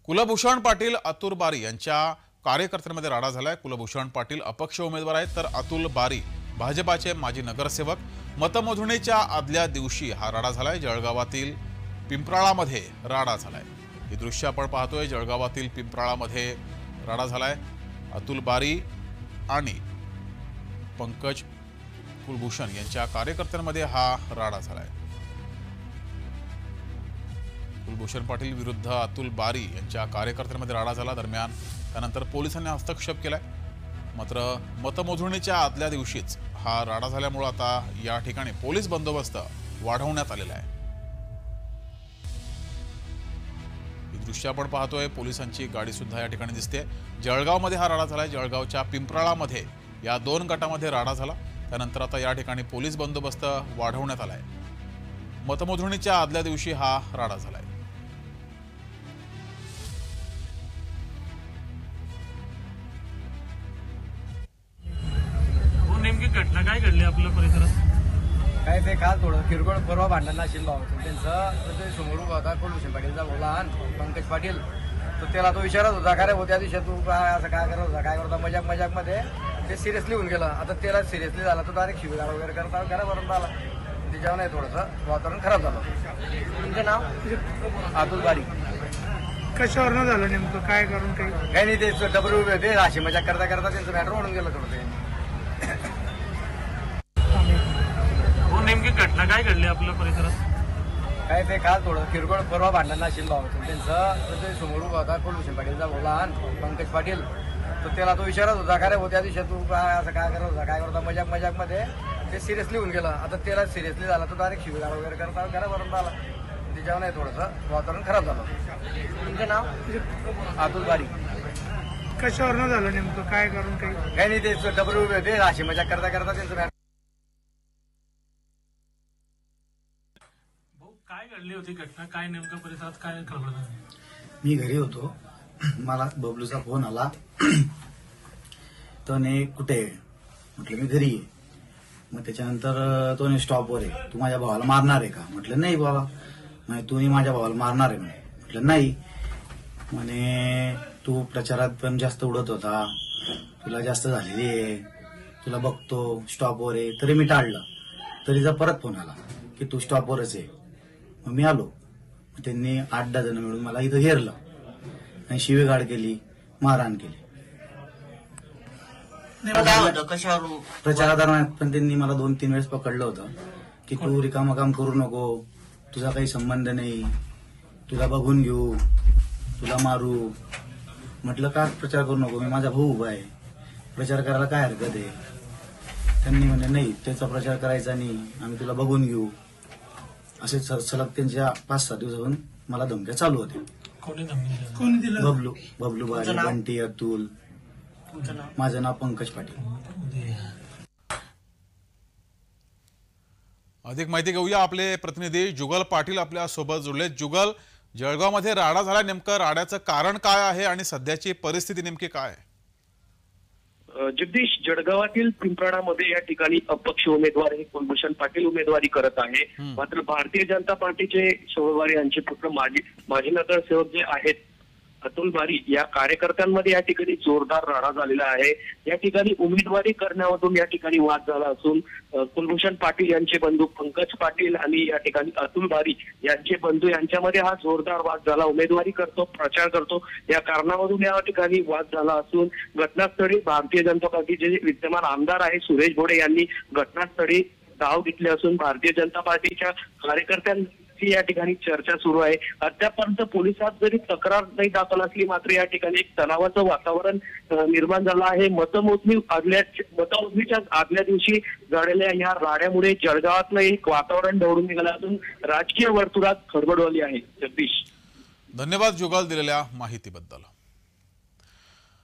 कुलभूषण पाटील अतुल बारी यांच्या कार्यकर्त्यांमध्ये राडा झालाय। कुलभूषण पाटील अपक्ष उमेदवार आहेत, तर अतुल बारी भाजपाचे माजी नगरसेवक। मतमोजणीच्या आदल्या दिवशी हा राडा झालाय। जळगावातील पिंपराळामध्ये राडा झालाय। हे दृश्य आपण पाहतोय। जळगावातील पिंपराळामध्ये राडा झालाय। अतुल बारी आणि पंकज कुलभूषण यांच्या कार्यकर्त्यांमध्ये हा राडा झालाय। कुलभूषण पाटील विरुद्ध अतुल बारी यांच्या कार्यकर्त्यांमध्ये राडा झाला। दरम्यान त्यानंतर पोलिसांनी हस्तक्षेप केलाय। मात्र मतमोजणीच्या आदल्या दिवशीच हा राडा झाल्यामुळे आता या ठिकाणी पोलीस बंदोबस्त वाढवण्यात आलेला आहे। ही दृश्य आपण पाहतोय। पोलिसांची गाडी सुद्धा या ठिकाणी दिसते। जळगावमध्ये हा राडा झालाय। जळगावच्या पिंपराळामध्ये या दोन गटामध्ये राडा झाला। त्यानंतर आता या ठिकाणी पोलीस बंदोबस्त वाढवण्यात आलाय। मतमोजणीच्या आदल्या दिवशी हा राडा झालाय। नेमकी घटना काय घडली आपल्या परिसरात? काय ते काल थोडं किरकोळ परवा भांडण असेल भाऊ त्यांचं समोर उभा होता कुलभूषण पाटीलचा मुलगा आणि पंकज पाटील। तर त्याला तो विचारत होता का रे हो त्या दिवशी तू काय असं काय करत होता, काय करता मजाक मध्ये ते सिरियसली होऊन गेलं। आता त्याला सिरियसली झाला तो डायरेक्ट शिवीगाळ वगैरे करता घरापर्यंत आला। त्याच्यावर नाही थोडंसं वातावरण खराब झालं। तुमचं नाव? अतुल बारी। कशावर झालं नेमकं? काय करून काही नाही, ते डबल उभे होते अशी मजाक करता करता त्यांचं मॅटर म्हणून गेलं थोडं ते। नेमकी घटना काय घडली आपल्या परिसरात? काय ते काल थोडं किरकोळ परवा भांडण असेल भाऊ त्यांचं समोर उभा होता कुलभूषण पाटीलचा मुलगा आणि पंकज पाटील। तर त्याला तो विचारत होता का रे हो त्या दिवशी तू काय असं काय करत होता, काय करता मजाक मध्ये ते सिरियसली होऊन गेलं। आता त्याला सिरियसली झाला तो डायरेक्ट शिवीगाळ वगैरे करता घरापर्यंत आला। त्याच्यावर नाही थोडंसं वातावरण खराब झालं। तुमचं नाव? अतुल बारी। कशावर झालं नेमकं? काय करून काही नाही, ते डबल उभे होते अशी मजाक करता करता त्यांचं काय घडली होती घटना? काय नेमकं परिसरात काय खबर झाली? मी घरी होतो, मला बबलूचा फोन आला। तो ने कुठे? म्हटलं मी घरी आहे। मग त्याच्यानंतर तो ने स्टॉपवर आहे, तू माझ्या भावाला मारणार आहे का? म्हटलं नाही बाबा। म्हणे तू माझ्या भावाला मारणार आहे म्हणे। म्हटलं नाही। म्हणे तू प्रचारात पण जास्त उडत होता, तुला जास्त झालेली आहे, तुला बघतो स्टॉपवर आहे। तरी मी टाळलं। तरीचा परत फोन आला की तू स्टॉपवरच आहे। मग मी आलो। त्यांनी 8-10 जण मिळून मला इथं घेरलं आणि शिवीगाळ केली, मारहाण केली। प्रचारादरम्यान पण त्यांनी मला 2-3 वेळेस पकडलं होतं की तू रिकामं काम करू नको, तुझा काही संबंध नाही, तुला बघून घेऊ, तुला मारू। म्हटलं का प्रचार करू नको, मी माझा भाऊ उभा आहे, प्रचार करायला काय हरकत आहे? त्यांनी म्हणे नाही त्याचा प्रचार करायचा नाही, आम्ही तुला बघून घेऊ। असे सलग त्यांच्या 5-6 दिवसाहून मला धमक्या चालू होत्या। कोणी दिलं? बबलू बारी, बंटी, अतुल। माझं नाव पंकज पाटील। अधिक माहिती घेऊया। आपले प्रतिनिधी जुगल पाटील आपल्या सोबत जोडले। जुगल, जळगावमध्ये राडा झाला, नेमकं राड्याचं कारण काय आहे आणि सध्याची परिस्थिती नेमकी काय आहे? जगदीश, जळगावातील पिंपराळामध्ये या ठिकाणी अपक्ष उमेदवार हे कुलभूषण पाटील उमेदवारी करत आहे। मात्र भारतीय जनता पार्टीचे शोभवारी यांचे पुत्र माजी नगरसेवक जे आहेत अतुल बारी या कार्यकर्त्यांमध्ये या ठिकाणी जोरदार राडा झालेला आहे। या ठिकाणी उमेदवारी करण्यामधून या ठिकाणी वाद झाला असून कुलभूषण पाटील यांचे बंधू पंकज पाटील आणि या ठिकाणी अतुल बारी यांचे बंधू यांच्यामध्ये हा जोरदार वाद झाला। उमेदवारी करतो, प्रचार करतो या कारणामधून या ठिकाणी वाद झाला असून घटनास्थळी भारतीय जनता पार्टीचे विद्यमान आमदार आहे सुरेश भोडे यांनी घटनास्थळी धाव घेतली असून भारतीय जनता पार्टीच्या कार्यकर्त्यांची या ठिकाणी चर्चा सुरू आहे। अद्यापर्यंत पोलिसात जरी तक्रार नाही दाखल असली मात्र या ठिकाणी एक तणावाचं वातावरण निर्माण झालं आहे। मतमोजणीच्या आदल्या दिवशी झालेल्या या राड्यामुळे जळगावातलं एक वातावरण ढवळून निघालं असून राजकीय वर्तुळात खळबळली आहे। जगदीश, धन्यवाद जुगल दिलेल्या माहितीबद्दल।